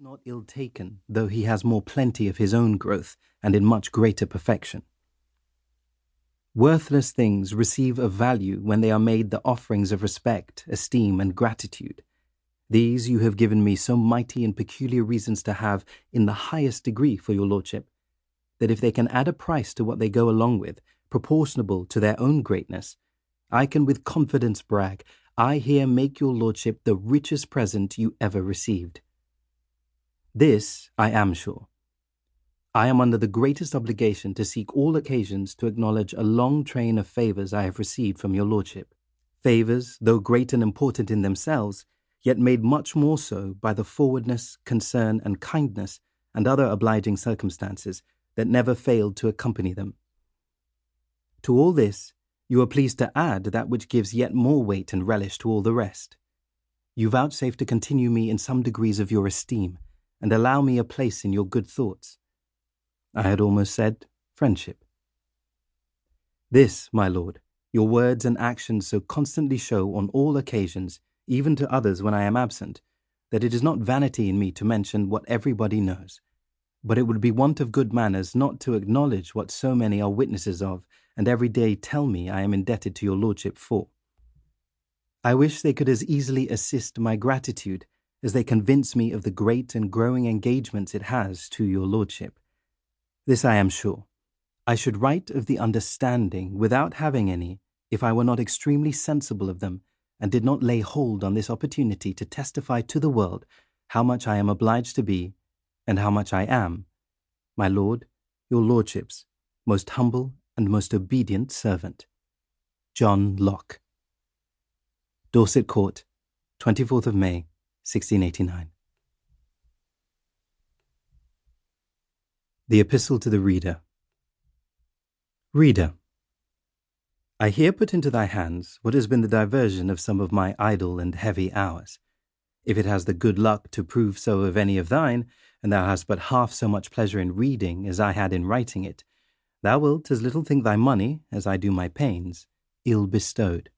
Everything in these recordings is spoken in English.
Not ill taken, though he has more plenty of his own growth, and in much greater perfection. Worthless things receive a value when they are made the offerings of respect, esteem, and gratitude. These you have given me so mighty and peculiar reasons to have in the highest degree for your lordship, that if they can add a price to what they go along with, proportionable to their own greatness, I can with confidence brag, I here make your lordship the richest present you ever received. This I am sure. I am under the greatest obligation to seek all occasions to acknowledge a long train of favours I have received from your lordship. Favours, though great and important in themselves, yet made much more so by the forwardness, concern, and kindness, and other obliging circumstances that never failed to accompany them. To all this, you are pleased to add that which gives yet more weight and relish to all the rest. You vouchsafe to continue me in some degrees of your esteem, and allow me a place in your good thoughts. I had almost said friendship. This, my lord, your words and actions so constantly show on all occasions, even to others when I am absent, that it is not vanity in me to mention what everybody knows, but it would be want of good manners not to acknowledge what so many are witnesses of, and every day tell me I am indebted to your lordship for. I wish they could as easily assist my gratitude as they convince me of the great and growing engagements it has to your lordship. This I am sure. I should write of the understanding without having any, if I were not extremely sensible of them, and did not lay hold on this opportunity to testify to the world how much I am obliged to be, and how much I am, my lord, your lordship's most humble and most obedient servant, John Locke. Dorset Court, 24th of May, 1689. The Epistle to the Reader. Reader, I here put into thy hands what has been the diversion of some of my idle and heavy hours. If it has the good luck to prove so of any of thine, and thou hast but half so much pleasure in reading as I had in writing it, thou wilt as little think thy money, as I do my pains, ill bestowed.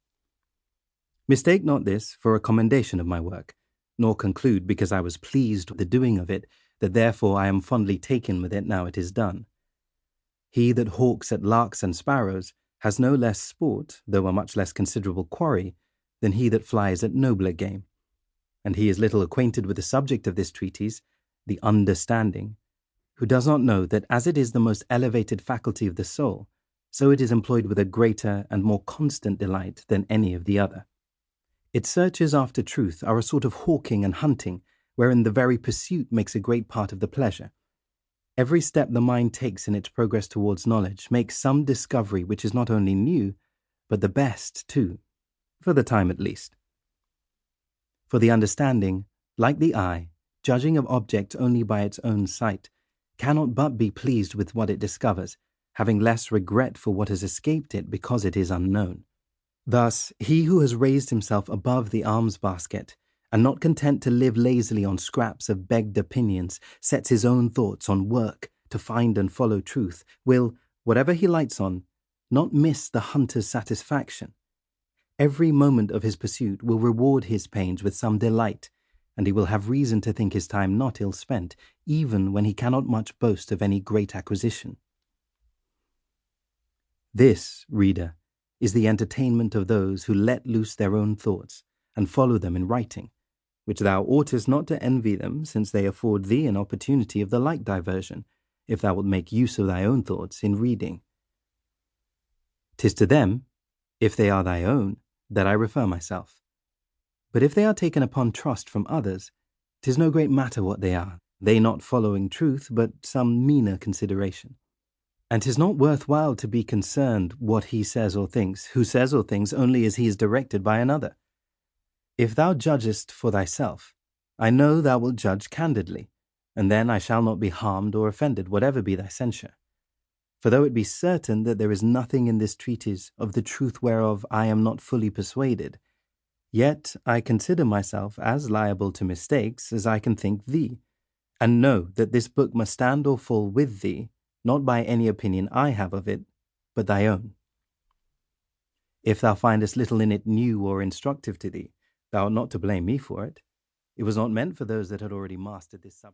Mistake not this for a commendation of my work, nor conclude because I was pleased with the doing of it, that therefore I am fondly taken with it now it is done. He that hawks at larks and sparrows has no less sport, though a much less considerable quarry, than he that flies at nobler game. And he is little acquainted with the subject of this treatise, the understanding, who does not know that as it is the most elevated faculty of the soul, so it is employed with a greater and more constant delight than any of the other. Its searches after truth are a sort of hawking and hunting, wherein the very pursuit makes a great part of the pleasure. Every step the mind takes in its progress towards knowledge makes some discovery which is not only new, but the best too, for the time at least. For the understanding, like the eye, judging of objects only by its own sight, cannot but be pleased with what it discovers, having less regret for what has escaped it because it is unknown. Thus, he who has raised himself above the alms-basket, and not content to live lazily on scraps of begged opinions, sets his own thoughts on work to find and follow truth, will, whatever he lights on, not miss the hunter's satisfaction. Every moment of his pursuit will reward his pains with some delight, and he will have reason to think his time not ill spent, even when he cannot much boast of any great acquisition. This, reader, is the entertainment of those who let loose their own thoughts, and follow them in writing, which thou oughtest not to envy them, since they afford thee an opportunity of the like diversion, if thou wilt make use of thy own thoughts in reading. 'Tis to them, if they are thy own, that I refer myself. But if they are taken upon trust from others, 'tis no great matter what they are, they not following truth, but some meaner consideration. And 'tis not worth while to be concerned what he says or thinks, who says or thinks only as he is directed by another. If thou judgest for thyself, I know thou wilt judge candidly, and then I shall not be harmed or offended, whatever be thy censure. For though it be certain that there is nothing in this treatise of the truth whereof I am not fully persuaded, yet I consider myself as liable to mistakes as I can think thee, and know that this book must stand or fall with thee, not by any opinion I have of it, but thy own. If thou findest little in it new or instructive to thee, thou art not to blame me for it. It was not meant for those that had already mastered this subject.